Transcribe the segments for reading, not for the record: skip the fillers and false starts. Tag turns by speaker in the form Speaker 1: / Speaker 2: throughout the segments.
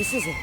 Speaker 1: This is it.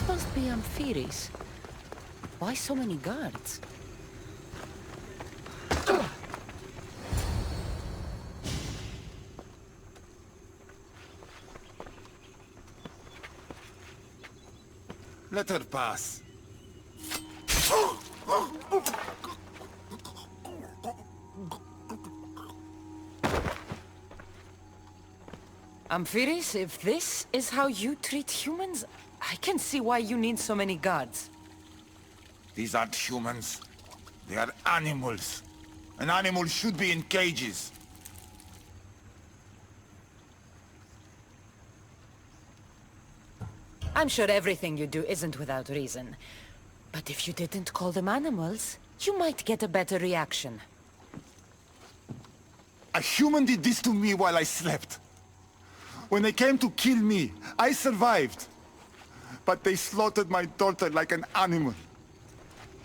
Speaker 1: Must be Amphiris. Why so many guards?
Speaker 2: Let her pass.
Speaker 1: Amphiris, if this is how you treat humans, I can see why you need so many guards.
Speaker 2: These aren't humans. They are animals. An animal should be in cages.
Speaker 1: I'm sure everything you do isn't without reason. But if you didn't call them animals, you might get a better reaction.
Speaker 2: A human did this to me while I slept. When they came to kill me, I survived. But they slaughtered my daughter like an animal.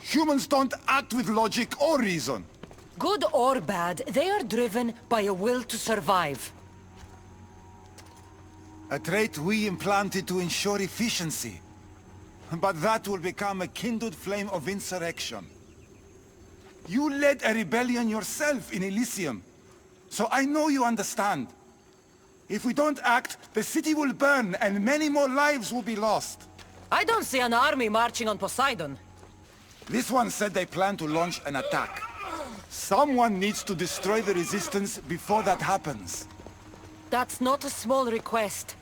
Speaker 2: Humans don't act with logic or reason.
Speaker 1: Good or bad, they are driven by a will to survive.
Speaker 2: A trait we implanted to ensure efficiency. But that will become a kindled flame of insurrection. You led a rebellion yourself in Elysium. So I know you understand. If we don't act, the city will burn and many more lives will be lost.
Speaker 1: I don't see an army marching on Poseidon.
Speaker 2: This one said they plan to launch an attack. Someone needs to destroy the resistance before that happens.
Speaker 1: That's not a small request.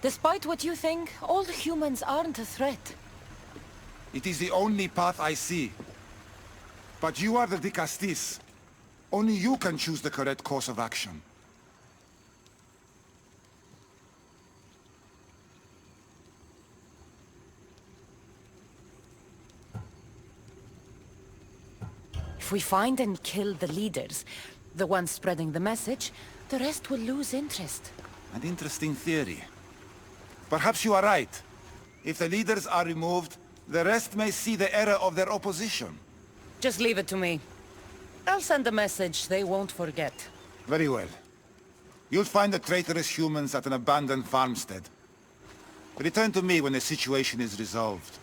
Speaker 1: Despite what you think, all humans aren't a threat.
Speaker 2: It is the only path I see. But you are the Dicastis. Only you can choose the correct course of action.
Speaker 1: If we find and kill the leaders, the ones spreading the message, the rest will lose interest.
Speaker 2: An interesting theory. Perhaps you are right. If the leaders are removed, the rest may see the error of their opposition.
Speaker 1: Just leave it to me. I'll send a message they won't forget.
Speaker 2: Very well. You'll find the traitorous humans at an abandoned farmstead. Return to me when the situation is resolved.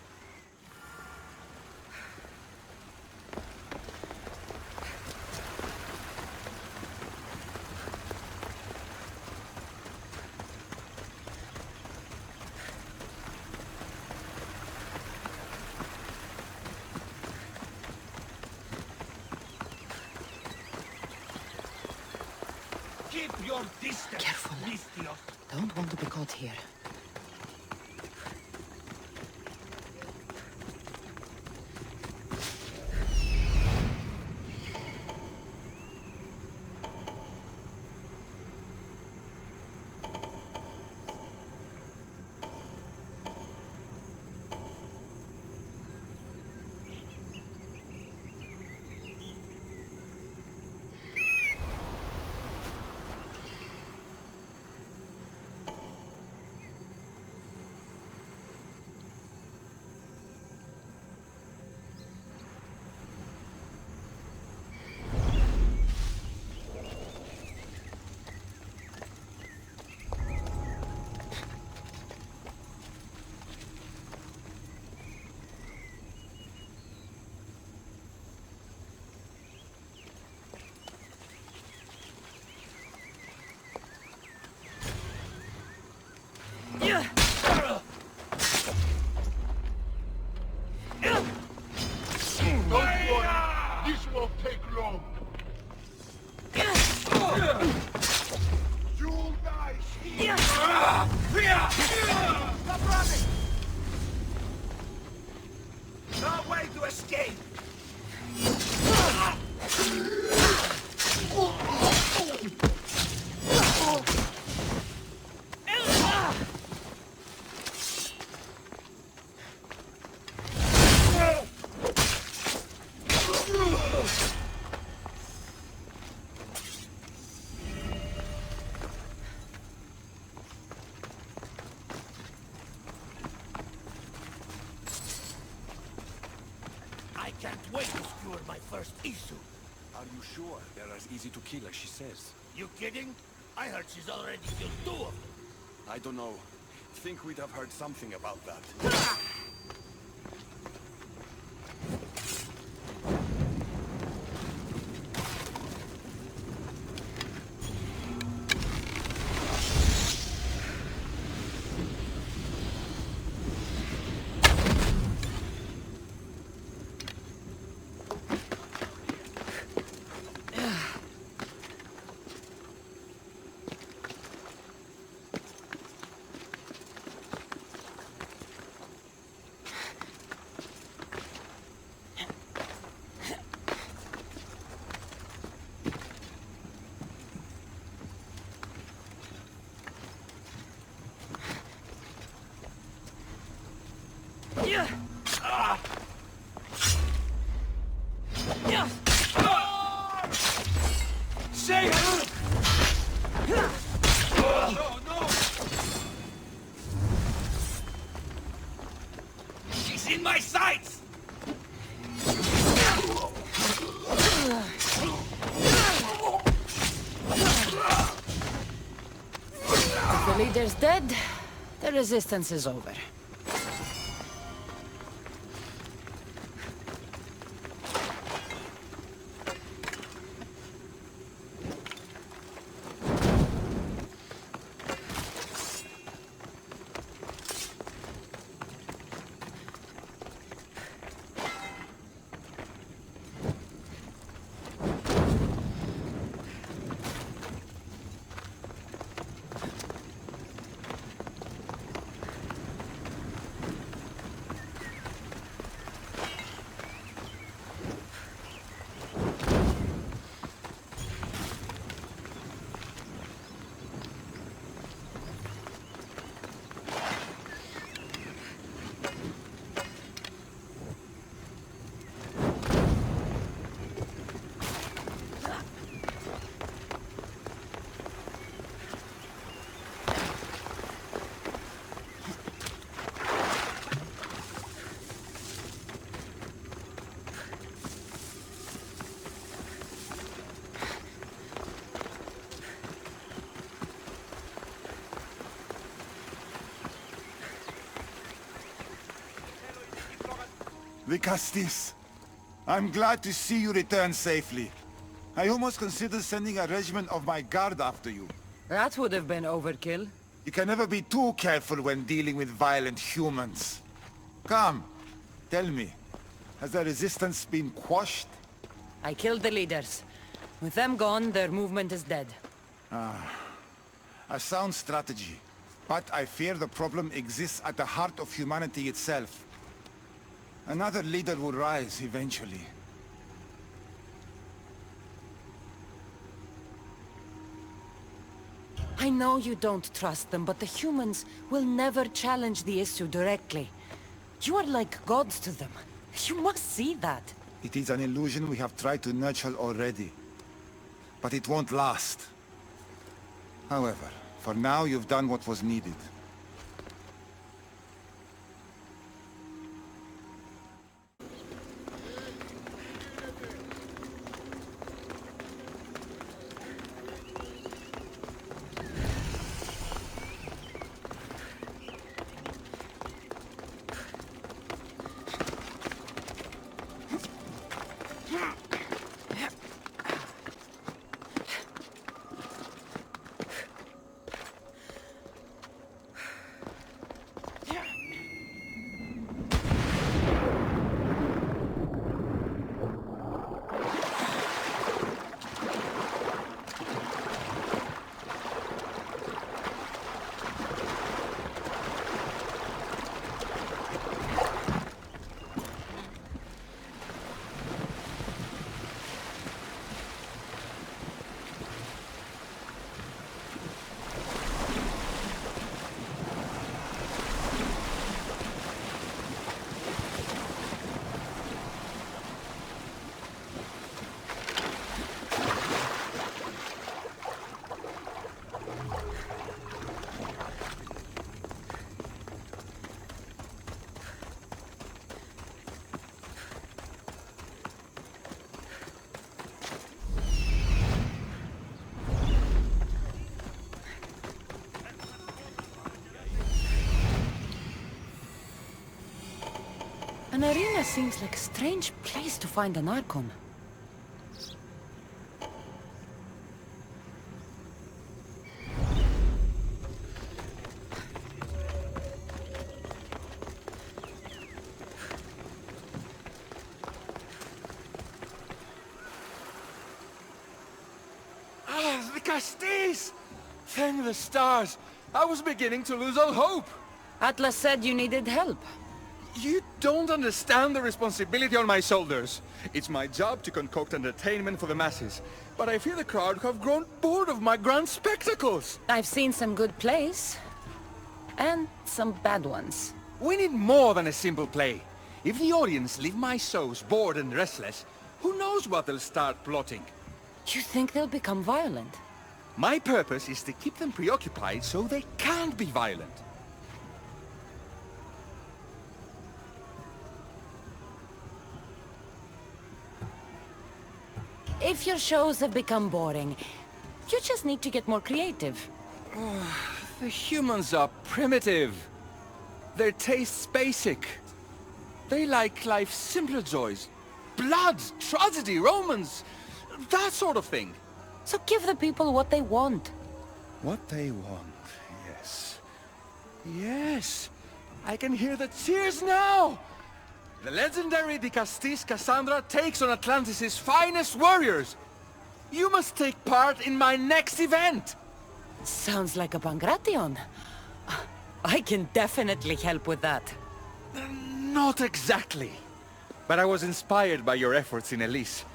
Speaker 3: Keep your distance.
Speaker 1: Careful.
Speaker 3: Mystios.
Speaker 1: Don't want to be caught here.
Speaker 3: Can't wait to skewer my first issue.
Speaker 4: Are you sure they're as easy to kill as she says?
Speaker 3: You kidding? I heard she's already killed 2 of them.
Speaker 4: I don't know. Think we'd have heard something about that.
Speaker 3: Say it! No, no! She's in my sights!
Speaker 1: If the leader's dead, the resistance is over.
Speaker 2: Vicastis, I'm glad to see you return safely. I almost considered sending a regiment of my guard after you.
Speaker 1: That would have been overkill.
Speaker 2: You can never be too careful when dealing with violent humans. Come, tell me, has the resistance been quashed?
Speaker 1: I killed the leaders. With them gone, their movement is dead.
Speaker 2: A sound strategy. But I fear the problem exists at the heart of humanity itself. Another leader will rise eventually.
Speaker 1: I know you don't trust them, but the humans will never challenge the issue directly. You are like gods to them. You must see that.
Speaker 2: It is an illusion we have tried to nurture already. But it won't last. However, for now you've done what was needed.
Speaker 1: An arena seems like a strange place to find an Archon.
Speaker 4: Ah, the Castis! Thank the stars! I was beginning to lose all hope!
Speaker 1: Atlas said you needed help.
Speaker 4: You don't understand the responsibility on my shoulders. It's my job to concoct entertainment for the masses, but I fear the crowd have grown bored of my grand spectacles.
Speaker 1: I've seen some good plays. And some bad ones.
Speaker 4: We need more than a simple play. If the audience leave my shows bored and restless, who knows what they'll start plotting?
Speaker 1: You think they'll become violent?
Speaker 4: My purpose is to keep them preoccupied so they can't be violent.
Speaker 1: If your shows have become boring, you just need to get more creative.
Speaker 4: The humans are primitive. Their tastes basic. They like life's simpler joys. Blood, tragedy, romance, that sort of thing.
Speaker 1: So give the people what they want.
Speaker 4: What they want, yes. Yes, I can hear the cheers now! The legendary Castis Cassandra takes on Atlantis' finest warriors! You must take part in my next event!
Speaker 1: Sounds like a Pangration. I can definitely help with that.
Speaker 4: Not exactly. But I was inspired by your efforts in Elise.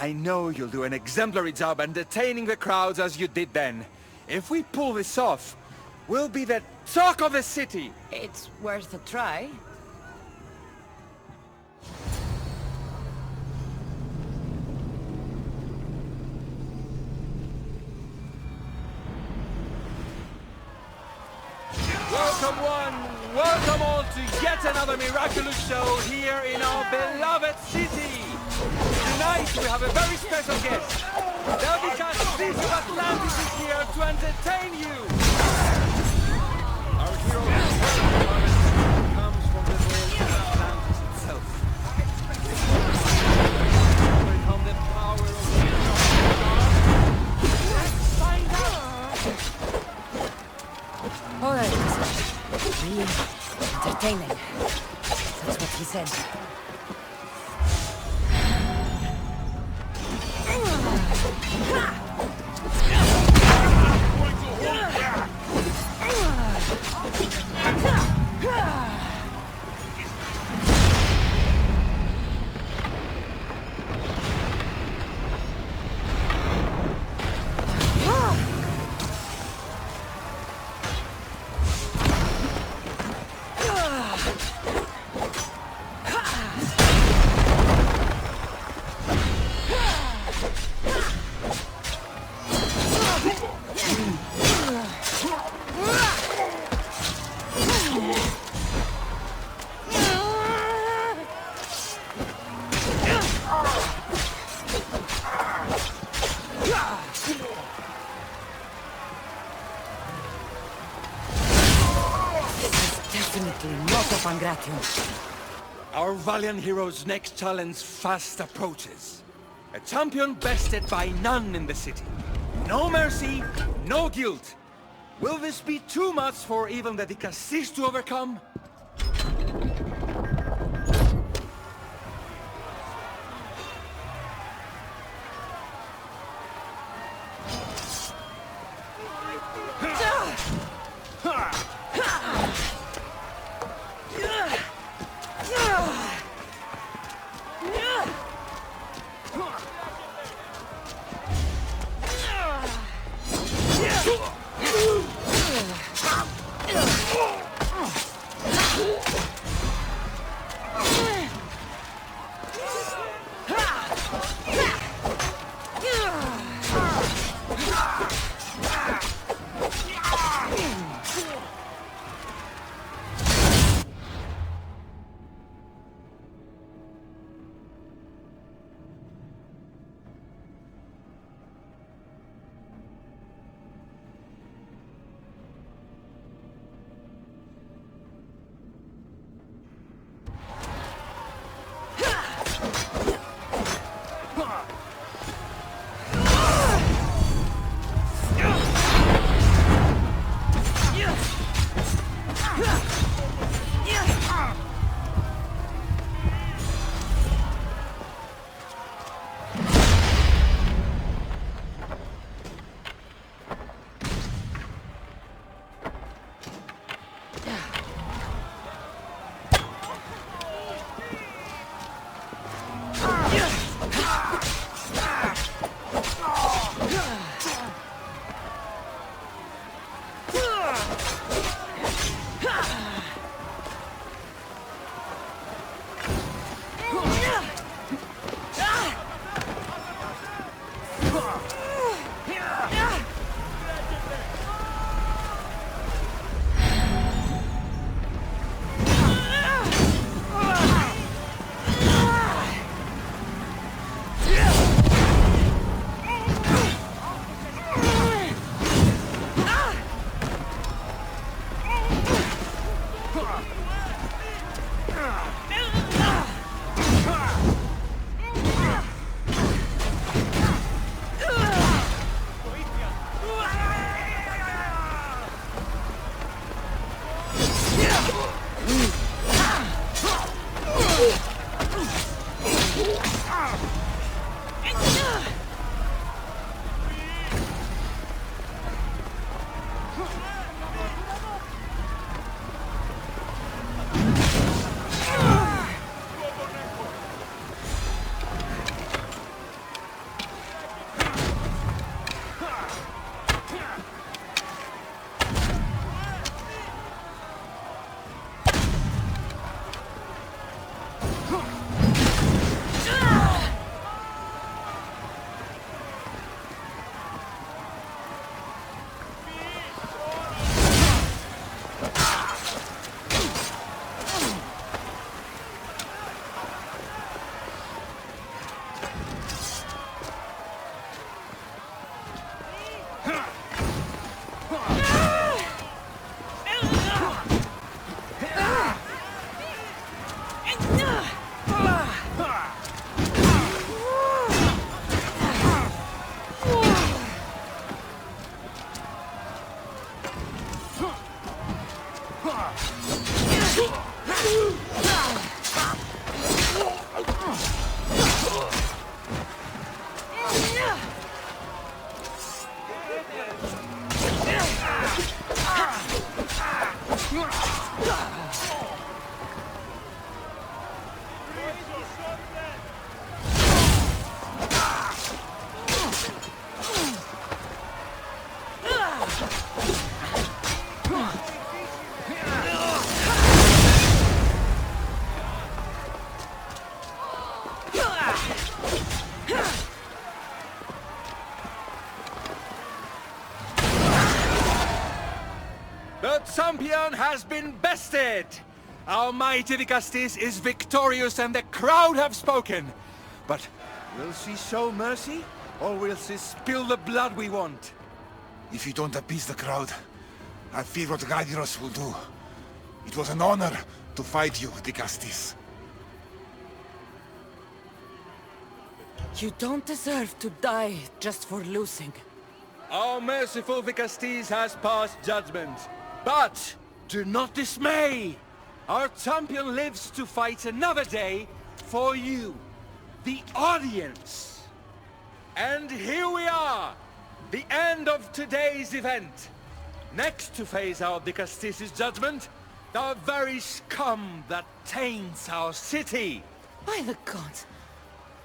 Speaker 4: I know you'll do an exemplary job entertaining the crowds as you did then. If we pull this off, we'll be the talk of the city!
Speaker 1: It's worth a try.
Speaker 4: Welcome one, welcome all to yet another miraculous show here in our beloved city! Tonight we have a very special guest. The Castis of Atlantis is here to entertain you! Our hero comes from the world of Atlantis itself. Overcome the power of the Let's find out!
Speaker 1: Alright, really entertaining. That's what he said. Definitely not a Pangration.
Speaker 4: Our valiant hero's next challenge fast approaches. A champion bested by none in the city. No mercy, no guilt. Will this be too much for even the Castis to overcome? The champion has been bested! Our mighty Vicastis is victorious and the crowd have spoken. But will she show mercy? Or will she spill the blood we want?
Speaker 2: If you don't appease the crowd, I fear what Gaidiros will do. It was an honor to fight you, Dicastis.
Speaker 1: You don't deserve to die just for losing.
Speaker 4: Our merciful Vicastis has passed judgment. But do not dismay! Our champion lives to fight another day for you, the audience. And here we are, the end of today's event. Next to face our Vicastis' judgment, the very scum that taints our city.
Speaker 1: By the gods,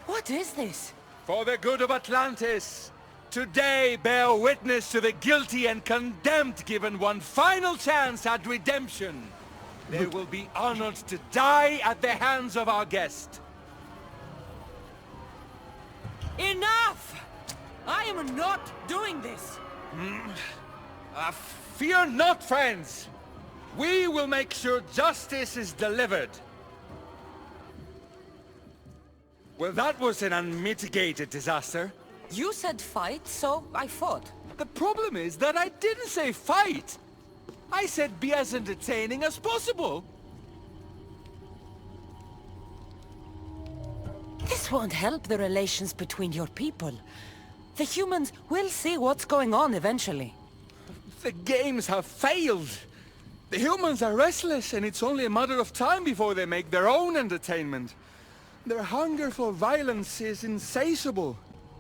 Speaker 1: what is this?
Speaker 4: For the good of Atlantis, today bear witness to the guilty and condemned given one final chance at redemption. They will be honored to die at the hands of our guest.
Speaker 1: Enough! I am not doing this!
Speaker 4: Fear not, friends! We will make sure justice is delivered. Well, that was an unmitigated disaster.
Speaker 1: You said fight, so I fought.
Speaker 4: The problem is that I didn't say fight. I said be as entertaining as possible.
Speaker 1: This won't help the relations between your people. The humans will see what's going on eventually.
Speaker 4: The games have failed. The humans are restless, and it's only a matter of time before they make their own entertainment. Their hunger for violence is insatiable.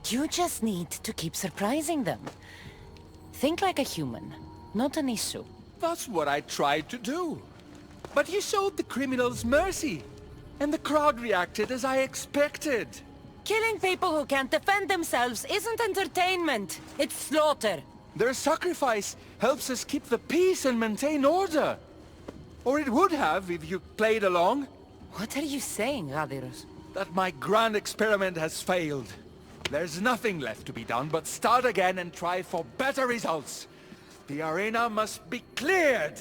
Speaker 1: You just need to keep surprising them. Think like a human, not an issue.
Speaker 4: That's what I tried to do. But you showed the criminals mercy, and the crowd reacted as I expected.
Speaker 1: Killing people who can't defend themselves isn't entertainment. It's slaughter.
Speaker 4: Their sacrifice helps us keep the peace and maintain order. Or it would have if you played along.
Speaker 1: What are you saying, Gaidiros?
Speaker 4: That my grand experiment has failed. There's nothing left to be done but start again and try for better results. The arena must be cleared.